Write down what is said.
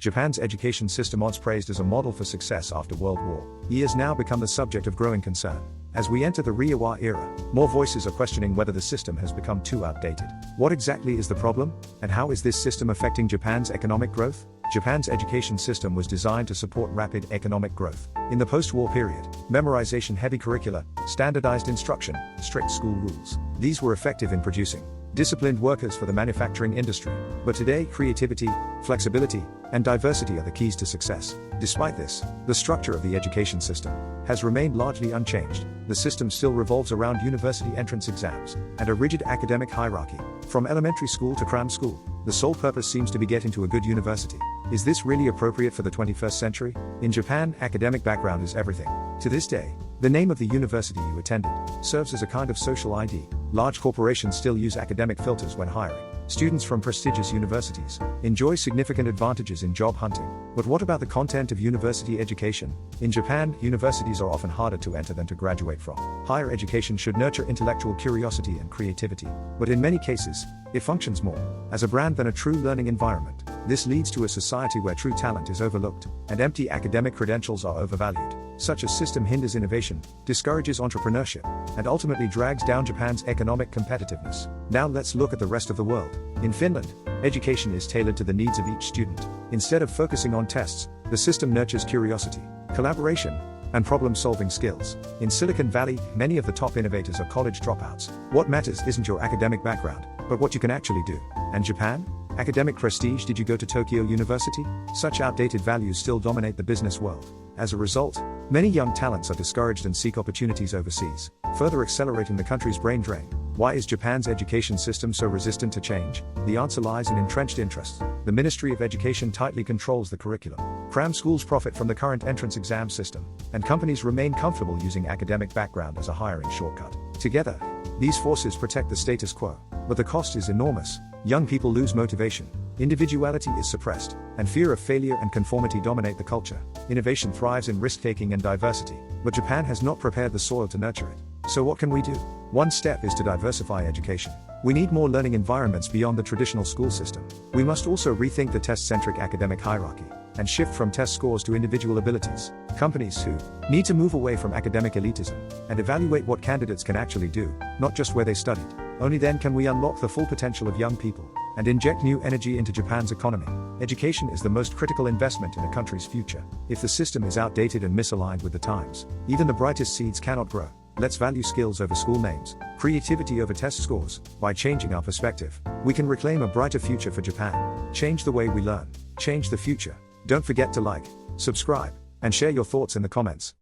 Japan's education system, once praised as a model for success after World War II, has now become the subject of growing concern. As we enter the Reiwa era, more voices are questioning whether the system has become too outdated. What exactly is the problem, and how is this system affecting Japan's economic growth? Japan's education system was designed to support rapid economic growth. In the post-war period, memorization-heavy curricula, standardized instruction, strict school rules. These were effective in producing disciplined workers for the manufacturing industry. But today, creativity, flexibility, and diversity are the keys to success. Despite this, the structure of the education system has remained largely unchanged. The system still revolves around university entrance exams and a rigid academic hierarchy. From elementary school to cram school, the sole purpose seems to be get into a good university. Is this really appropriate for the 21st century? In Japan, academic background is everything. To this day, the name of the university you attended serves as a kind of social ID. Large corporations still use academic filters when hiring. Students from prestigious universities enjoy significant advantages in job hunting. But what about the content of university education? In Japan, universities are often harder to enter than to graduate from. Higher education should nurture intellectual curiosity and creativity, but in many cases, it functions more as a brand than a true learning environment. This leads to a society where true talent is overlooked, and empty academic credentials are overvalued. Such a system hinders innovation, discourages entrepreneurship, and ultimately drags down Japan's economic competitiveness. Now let's look at the rest of the world. In Finland, education is tailored to the needs of each student. Instead of focusing on tests, the system nurtures curiosity, collaboration, and problem-solving skills. In Silicon Valley, many of the top innovators are college dropouts. What matters isn't your academic background, but what you can actually do. And Japan? Academic prestige? Did you go to Tokyo University? Such outdated values still dominate the business world. As a result, many young talents are discouraged and seek opportunities overseas, further accelerating the country's brain drain. Why is Japan's education system so resistant to change? The answer lies in entrenched interests. The Ministry of Education tightly controls the curriculum. Cram schools profit from the current entrance exam system, and companies remain comfortable using academic background as a hiring shortcut. Together, these forces protect the status quo, but the cost is enormous. Young people lose motivation, individuality is suppressed, and fear of failure and conformity dominate the culture. Innovation thrives in risk-taking and diversity, but Japan has not prepared the soil to nurture it. So what can we do? One step is to diversify education. We need more learning environments beyond the traditional school system. We must also rethink the test-centric academic hierarchy, and shift from test scores to individual abilities. Companies who need to move away from academic elitism, and evaluate what candidates can actually do, not just where they studied. Only then can we unlock the full potential of young people, and inject new energy into Japan's economy. Education is the most critical investment in a country's future. If the system is outdated and misaligned with the times, even the brightest seeds cannot grow. Let's value skills over school names, creativity over test scores. By changing our perspective, we can reclaim a brighter future for Japan. Change the way we learn. Change the future. Don't forget to like, subscribe, and share your thoughts in the comments.